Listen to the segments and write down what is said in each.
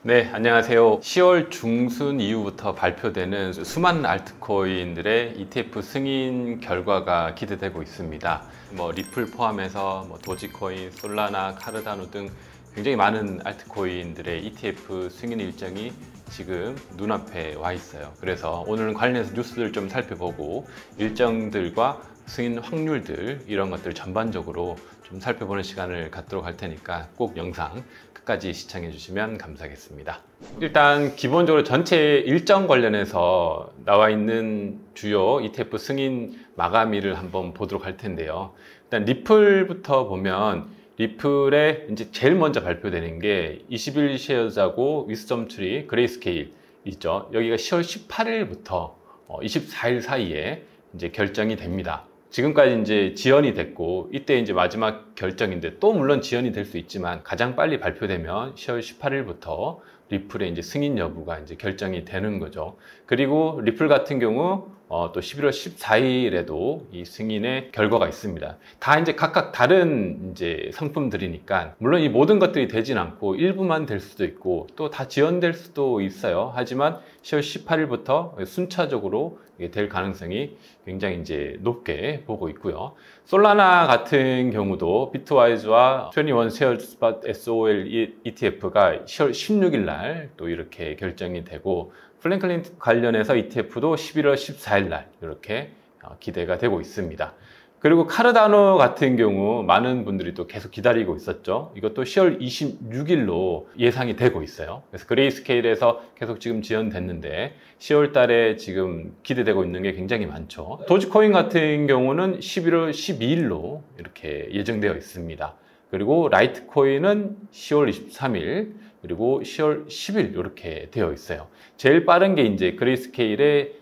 네, 안녕하세요. 10월 중순 이후부터 발표되는 수많은 알트코인들의 ETF 승인 결과가 기대되고 있습니다. 리플 포함해서 도지코인, 솔라나, 카르다노 등 굉장히 많은 알트코인들의 ETF 승인 일정이 지금 눈앞에 와 있어요. 그래서 오늘은 관련해서 뉴스들 좀 살펴보고 일정들과 승인 확률들 이런 것들 전반적으로 좀 살펴보는 시간을 갖도록 할 테니까 꼭 영상 끝까지 시청해 주시면 감사하겠습니다. 일단 기본적으로 전체 일정 관련해서 나와 있는 주요 ETF 승인 마감일을 한번 보도록 할 텐데요. 일단 리플부터 보면 리플에 이제 제일 먼저 발표되는 게 21 쉐어즈하고 위스덤 트리, 그레이스케일 있죠. 여기가 10월 18일부터 24일 사이에 이제 결정이 됩니다. 지금까지 이제 지연이 됐고 이때 이제 마지막 결정인데 또 물론 지연이 될 수 있지만 가장 빨리 발표되면 10월 18일부터 리플의 이제 승인 여부가 이제 결정이 되는 거죠. 그리고 리플 같은 경우 또 11월 14일에도 이 승인의 결과가 있습니다. 다 이제 각각 다른 이제 상품들이니까 물론 이 모든 것들이 되진 않고 일부만 될 수도 있고 또 다 지연될 수도 있어요. 하지만 10월 18일부터 순차적으로 될 가능성이 굉장히 이제 높게 보고 있고요. 솔라나 같은 경우도 비트와이즈와 21 쉐어 스팟 SOL ETF가 10월 16일 날 또 이렇게 결정이 되고 플랭클린 관련해서 ETF도 11월 14일 날 이렇게 기대가 되고 있습니다. 그리고 카르다노 같은 경우 많은 분들이 또 계속 기다리고 있었죠. 이것도 10월 26일로 예상이 되고 있어요. 그래서 그레이스케일에서 계속 지금 지연됐는데 10월 달에 지금 기대되고 있는 게 굉장히 많죠. 도지코인 같은 경우는 11월 12일로 이렇게 예정되어 있습니다. 그리고 라이트코인은 10월 23일 그리고 10월 10일 이렇게 되어 있어요. 제일 빠른 게 이제 그레이스케일의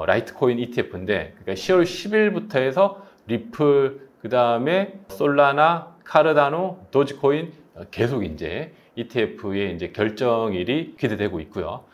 라이트코인 ETF인데 그러니까 10월 10일부터 해서 리플, 그 다음에 솔라나, 카르다노, 도지코인 계속 이제 ETF의 이제 결정일이 기대되고 있고요.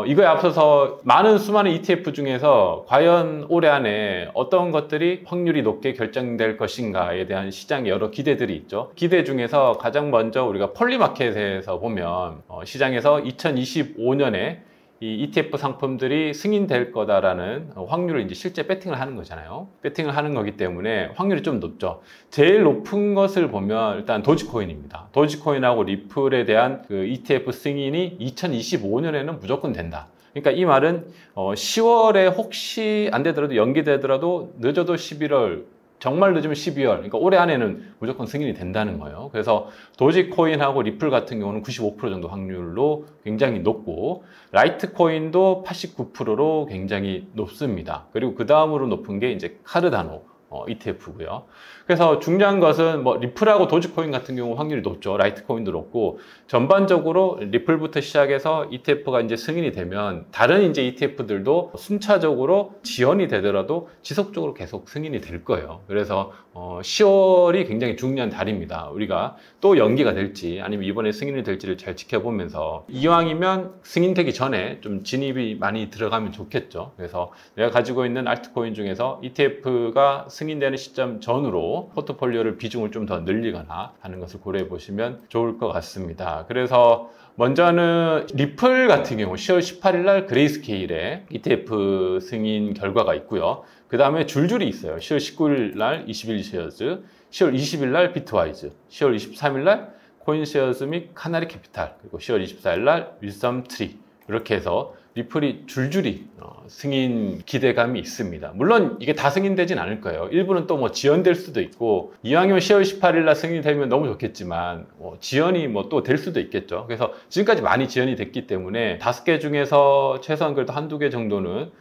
이거에 앞서서 수많은 ETF 중에서 과연 올해 안에 어떤 것들이 확률이 높게 결정될 것인가에 대한 시장의 여러 기대들이 있죠. 기대 중에서 가장 먼저 우리가 폴리마켓에서 보면 시장에서 2025년에 이 ETF 상품들이 승인될 거다라는 확률을 이제 실제 배팅을 하는 거잖아요. 배팅을 하는 거기 때문에 확률이 좀 높죠. 제일 높은 것을 보면 일단 도지코인입니다. 도지코인하고 리플에 대한 그 ETF 승인이 2025년에는 무조건 된다. 그러니까 이 말은 10월에 혹시 안 되더라도 연기되더라도 늦어도 11월 정말 늦으면 12월, 그러니까 올해 안에는 무조건 승인이 된다는 거예요. 그래서 도지코인하고 리플 같은 경우는 95% 정도 확률로 굉장히 높고 라이트코인도 89%로 굉장히 높습니다. 그리고 그 다음으로 높은 게 이제 카르다노 ETF고요. 그래서 중요한 것은 리플하고 도지코인 같은 경우 확률이 높죠. 라이트코인도 높고 전반적으로 리플부터 시작해서 ETF가 이제 승인이 되면 다른 이제 ETF들도 순차적으로 지연이 되더라도 지속적으로 계속 승인이 될 거예요. 그래서 10월이 굉장히 중요한 달입니다. 우리가 또 연기가 될지 아니면 이번에 승인이 될지를 잘 지켜보면서 이왕이면 승인되기 전에 좀 진입이 많이 들어가면 좋겠죠. 그래서 내가 가지고 있는 알트코인 중에서 ETF가 승인되는 시점 전으로 포트폴리오를 비중을 좀 더 늘리거나 하는 것을 고려해 보시면 좋을 것 같습니다. 그래서 먼저는 리플 같은 경우 10월 18일 날 그레이스케일에 ETF 승인 결과가 있고요. 그 다음에 줄줄이 있어요. 10월 19일 날 21 쉐어즈, 10월 20일 날 비트와이즈, 10월 23일 날 코인쉐어즈 및 카나리 캐피탈, 그리고 10월 24일 날 위섬 트리 이렇게 해서 리플이 줄줄이 승인 기대감이 있습니다. 물론 이게 다 승인되진 않을 거예요. 일부는 또 지연될 수도 있고 이왕이면 10월 18일 날 승인되면 너무 좋겠지만 지연이 또 될 수도 있겠죠. 그래서 지금까지 많이 지연이 됐기 때문에 5개 중에서 최소한 그래도 한두 개 정도는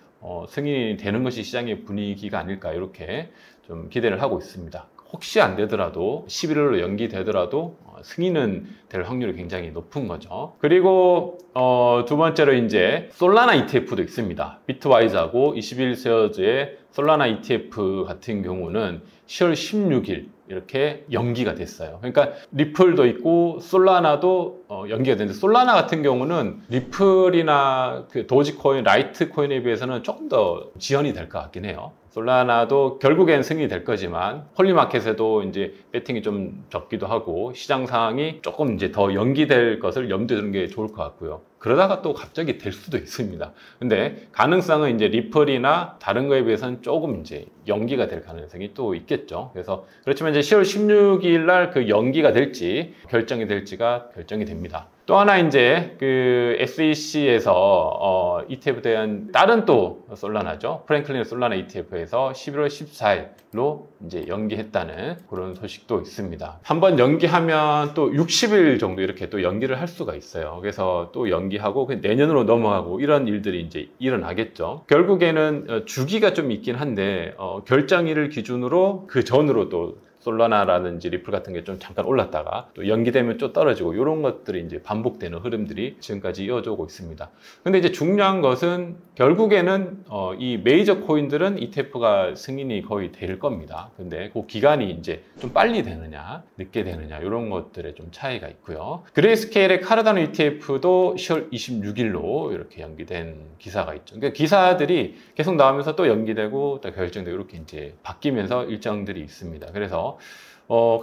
승인이 되는 것이 시장의 분위기가 아닐까 이렇게 좀 기대를 하고 있습니다. 혹시 안 되더라도 11월로 연기되더라도 승인은 될 확률이 굉장히 높은 거죠. 그리고 두 번째로 이제 솔라나 ETF도 있습니다. 비트와이즈하고 21쉐어즈의 솔라나 ETF 같은 경우는 10월 16일 이렇게 연기가 됐어요. 그러니까 리플도 있고 솔라나도 연기가 됐는데, 솔라나 같은 경우는 리플이나 그 도지코인, 라이트코인에 비해서는 조금 더 지연이 될 것 같긴 해요. 솔라나도 결국엔 승인이 될 거지만 홀리마켓에도 이제 배팅이 좀 적기도 하고 시장 상황이 조금 이제 더 연기될 것을 염두에 두는 게 좋을 것 같고요. 그러다가 또 갑자기 될 수도 있습니다. 근데 가능성은 이제 리플이나 다른 거에 비해서는 조금 이제 연기가 될 가능성이 또 있겠죠. 그래서 그렇지만 이제 10월 16일 날 그 연기가 될지 결정이 될지가 결정이 됩니다. 또 하나 이제 그 SEC에서 ETF에 대한 다른 또 솔라나죠. 프랭클린 솔라나 ETF에서 11월 14일로 이제 연기했다는 그런 소식도 있습니다. 한번 연기하면 또 60일 정도 이렇게 또 연기를 할 수가 있어요. 그래서 또 연기하고 내년으로 넘어가고 이런 일들이 이제 일어나겠죠. 결국에는 주기가 좀 있긴 한데 결정일을 기준으로 그 전으로 또 솔라나라든지 리플 같은 게 좀 잠깐 올랐다가 또 연기되면 좀 떨어지고 이런 것들이 이제 반복되는 흐름들이 지금까지 이어져 오고 있습니다. 근데 이제 중요한 것은 결국에는 이 메이저 코인들은 ETF가 승인이 거의 될 겁니다. 근데 그 기간이 이제 좀 빨리 되느냐 늦게 되느냐 이런 것들에 좀 차이가 있고요. 그레이스케일의 카르다노 ETF도 10월 26일로 이렇게 연기된 기사가 있죠. 그러니까 기사들이 계속 나오면서 또 연기되고 또 결정되고 이렇게 이제 바뀌면서 일정들이 있습니다. 그래서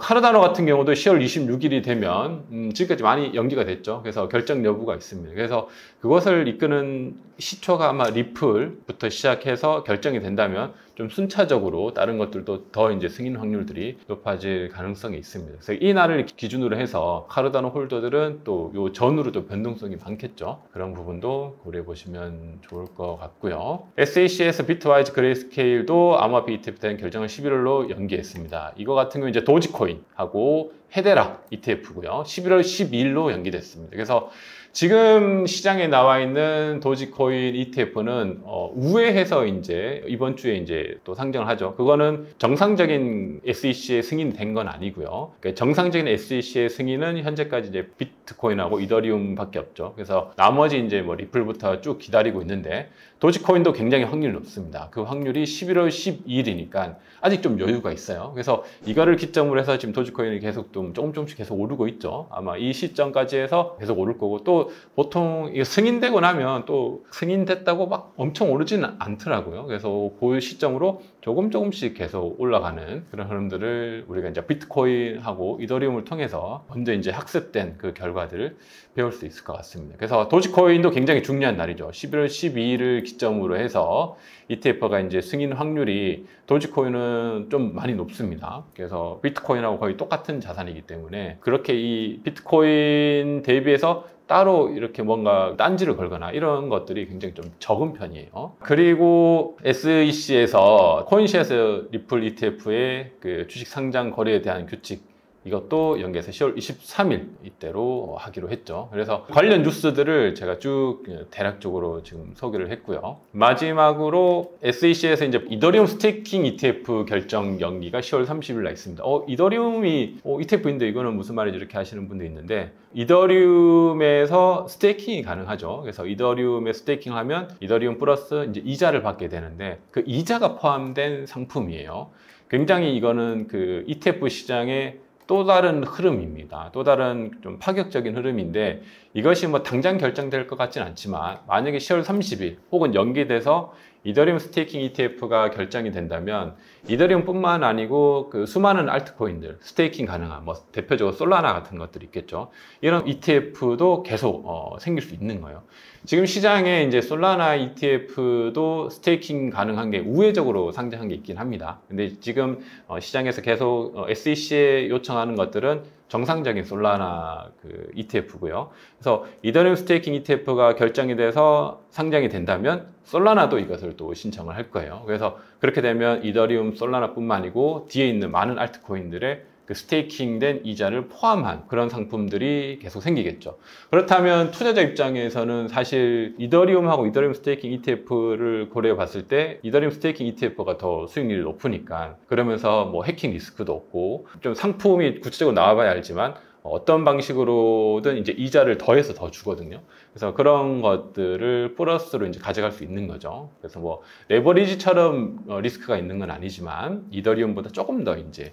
카르다노 같은 경우도 10월 26일이 되면 지금까지 많이 연기가 됐죠. 그래서 결정 여부가 있습니다. 그래서 그것을 이끄는 시초가 아마 리플부터 시작해서 결정이 된다면 좀 순차적으로 다른 것들도 더 이제 승인 확률들이 높아질 가능성이 있습니다. 그래서 이 날을 기준으로 해서 카르다노 홀더들은 또 요 전후로 또 변동성이 많겠죠. 그런 부분도 고려해 보시면 좋을 것 같고요. SEC에서 비트와이즈 그레이스케일도 암호화폐 ETF 대응 결정을 11월로 연기했습니다. 이거 같은 경우 이제 도지코인하고 헤데라 ETF고요. 11월 12일로 연기됐습니다. 그래서 지금 시장에 나와 있는 도지코인 ETF는 우회해서 이제 이번 주에 이제 또 상장을 하죠. 그거는 정상적인 SEC에 승인된 건 아니고요. 그러니까 정상적인 SEC의 승인은 현재까지 이제 비트코인하고 이더리움밖에 없죠. 그래서 나머지 이제 뭐 리플부터 쭉 기다리고 있는데 도지코인도 굉장히 확률이 높습니다. 그 확률이 11월 12일이니까 아직 좀 여유가 있어요. 그래서 이거를 기점으로 해서 지금 도지코인이 계속 좀 조금씩 계속 오르고 있죠. 아마 이 시점까지 해서 계속 오를 거고, 또 보통 이거 승인되고 나면 또 승인됐다고 막 엄청 오르지는 않더라고요. 그래서 그 시점으로 조금씩 계속 올라가는 그런 흐름들을 우리가 이제 비트코인하고 이더리움을 통해서 먼저 이제 학습된 그 결과들을 배울 수 있을 것 같습니다. 그래서 도지코인도 굉장히 중요한 날이죠. 11월 12일을 기점으로 해서 ETF가 이제 승인 확률이 도지코인은 좀 많이 높습니다. 그래서 비트코인하고 거의 똑같은 자산이기 때문에 그렇게 이 비트코인 대비해서 따로 이렇게 뭔가 딴지를 걸거나 이런 것들이 굉장히 좀 적은 편이에요. 그리고 SEC에서 코인시에스 리플 ETF의 그 주식 상장 거래에 대한 규칙, 이것도 연계해서 10월 23일 이때로 하기로 했죠. 그래서 관련 뉴스들을 제가 쭉 대략적으로 지금 소개를 했고요. 마지막으로 SEC에서 이제 이더리움 스테이킹 ETF 결정 연기가 10월 30일 날 있습니다. 이더리움이 ETF인데 이거는 무슨 말이지 이렇게 하시는 분도 있는데, 이더리움에서 스테이킹이 가능하죠. 그래서 이더리움에 스테이킹 하면 이더리움 플러스 이제 이자를 받게 되는데 그 이자가 포함된 상품이에요. 굉장히 이거는 그 ETF 시장의 또 다른 흐름입니다. 또 다른 좀 파격적인 흐름인데, 이것이 뭐 당장 결정될 것 같진 않지만 만약에 10월 30일 혹은 연기돼서 이더리움 스테이킹 ETF가 결정이 된다면 이더리움뿐만 아니고 그 수많은 알트코인들 스테이킹 가능한 뭐 대표적으로 솔라나 같은 것들이 있겠죠. 이런 ETF도 계속 생길 수 있는 거예요. 지금 시장에 이제 솔라나 ETF도 스테이킹 가능한 게 우회적으로 상장한 게 있긴 합니다. 근데 지금 시장에서 계속 SEC에 요청하는 것들은 정상적인 솔라나 그 ETF고요. 그래서 이더리움 스테이킹 ETF가 결정이 돼서 상장이 된다면 솔라나도 이것을 또 신청을 할 거예요. 그래서 그렇게 되면 이더리움, 솔라나뿐만 아니고 뒤에 있는 많은 알트코인들의 그 스테이킹된 이자를 포함한 그런 상품들이 계속 생기겠죠. 그렇다면 투자자 입장에서는 사실 이더리움하고 이더리움 스테이킹 ETF를 고려해 봤을 때 이더리움 스테이킹 ETF가 더 수익률이 높으니까, 그러면서 뭐 해킹 리스크도 없고 좀 상품이 구체적으로 나와봐야 알지만 어떤 방식으로든 이제 이자를 더해서 더 주거든요. 그래서 그런 것들을 플러스로 이제 가져갈 수 있는 거죠. 그래서 뭐 레버리지처럼 리스크가 있는 건 아니지만 이더리움보다 조금 더 이제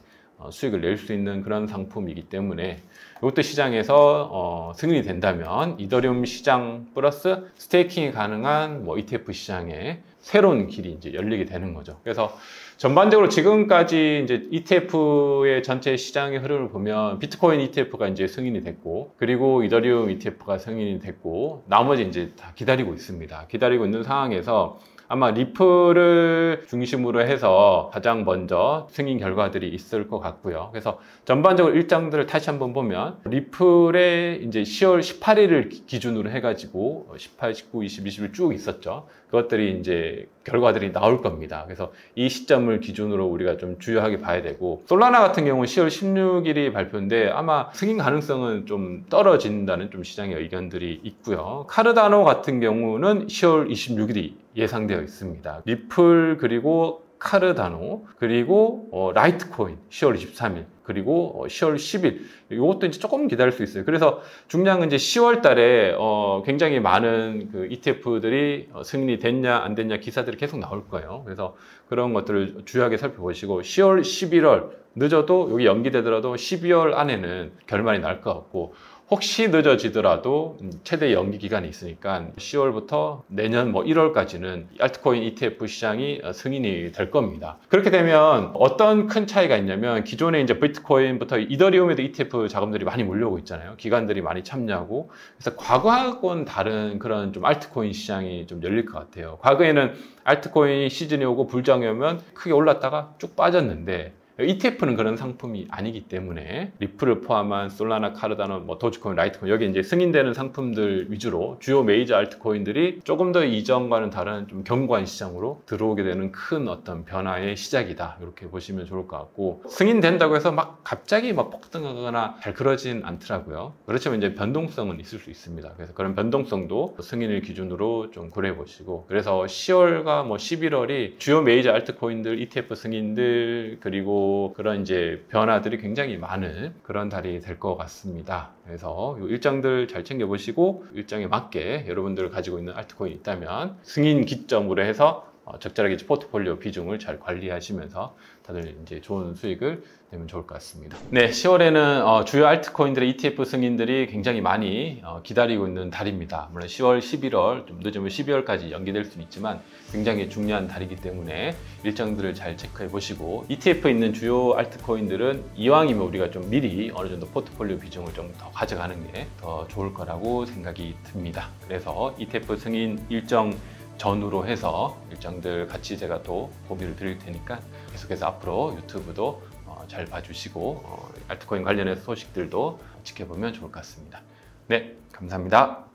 수익을 낼 수 있는 그런 상품이기 때문에 이것도 시장에서 승인이 된다면 이더리움 시장 플러스 스테이킹이 가능한 뭐 ETF 시장에 새로운 길이 이제 열리게 되는 거죠. 그래서 전반적으로 지금까지 이제 ETF의 전체 시장의 흐름을 보면 비트코인 ETF가 이제 승인이 됐고, 그리고 이더리움 ETF가 승인이 됐고, 나머지 이제 다 기다리고 있습니다. 기다리고 있는 상황에서 아마 리플을 중심으로 해서 가장 먼저 승인 결과들이 있을 것 같고요. 그래서 전반적으로 일정들을 다시 한번 보면 리플의 이제 10월 18일을 기준으로 해가지고 18, 19, 20, 20일 쭉 있었죠. 그것들이 이제 결과들이 나올 겁니다. 그래서 이 시점을 기준으로 우리가 좀 주요하게 봐야 되고, 솔라나 같은 경우는 10월 16일이 발표인데 아마 승인 가능성은 좀 떨어진다는 좀 시장의 의견들이 있고요. 카르다노 같은 경우는 10월 26일이 예상되어 있습니다. 리플 그리고 카르다노 그리고 라이트코인 10월 23일 그리고 10월 10일 이것도 이제 조금 기다릴 수 있어요. 그래서 중요한 건 이제 10월 달에 굉장히 많은 그 ETF들이 승인이 됐냐 안 됐냐 기사들이 계속 나올 거예요. 그래서 그런 것들을 주요하게 살펴보시고 10월 11월 늦어도 여기 연기되더라도 12월 안에는 결말이 날 것 같고, 혹시 늦어지더라도 최대 연기 기간이 있으니까 10월부터 내년 뭐 1월까지는 알트코인 ETF 시장이 승인이 될 겁니다. 그렇게 되면 어떤 큰 차이가 있냐면, 기존에 이제 비트코인부터 이더리움에도 ETF 자금들이 많이 몰려오고 있잖아요. 기관들이 많이 참여하고. 그래서 과거하고는 다른 그런 좀 알트코인 시장이 좀 열릴 것 같아요. 과거에는 알트코인 시즌이 오고 불장이 오면 크게 올랐다가 쭉 빠졌는데, ETF는 그런 상품이 아니기 때문에 리플을 포함한 솔라나, 카르다노, 뭐 도지코인, 라이트코인 여기 이제 승인되는 상품들 위주로 주요 메이저 알트코인들이 조금 더 이전과는 다른 좀 견고한 시장으로 들어오게 되는 큰 어떤 변화의 시작이다, 이렇게 보시면 좋을 것 같고, 승인된다고 해서 막 갑자기 막 폭등하거나 잘 그러진 않더라고요. 그렇지만 이제 변동성은 있을 수 있습니다. 그래서 그런 변동성도 승인을 기준으로 좀 고려해 보시고, 그래서 10월과 뭐 11월이 주요 메이저 알트코인들 ETF 승인들 그리고 그런 이제 변화들이 굉장히 많은 그런 달이 될 것 같습니다. 그래서 이 일정들 잘 챙겨보시고, 일정에 맞게 여러분들 가지고 있는 알트코인이 있다면 승인 기점으로 해서 적절하게 포트폴리오 비중을 잘 관리하시면서 다들 이제 좋은 수익을 내면 좋을 것 같습니다. 네, 10월에는 주요 알트코인들의 ETF 승인들이 굉장히 많이 기다리고 있는 달입니다. 물론 10월, 11월, 좀 늦으면 12월까지 연기될 수는 있지만 굉장히 중요한 달이기 때문에 일정들을 잘 체크해 보시고, ETF 있는 주요 알트코인들은 이왕이면 우리가 좀 미리 어느 정도 포트폴리오 비중을 좀 더 가져가는 게 더 좋을 거라고 생각이 듭니다. 그래서 ETF 승인 일정 전후로 해서 일정들 같이 제가 또 공유를 드릴 테니까 계속해서 앞으로 유튜브도 잘 봐주시고 알트코인 관련해서 소식들도 지켜보면 좋을 것 같습니다. 네, 감사합니다.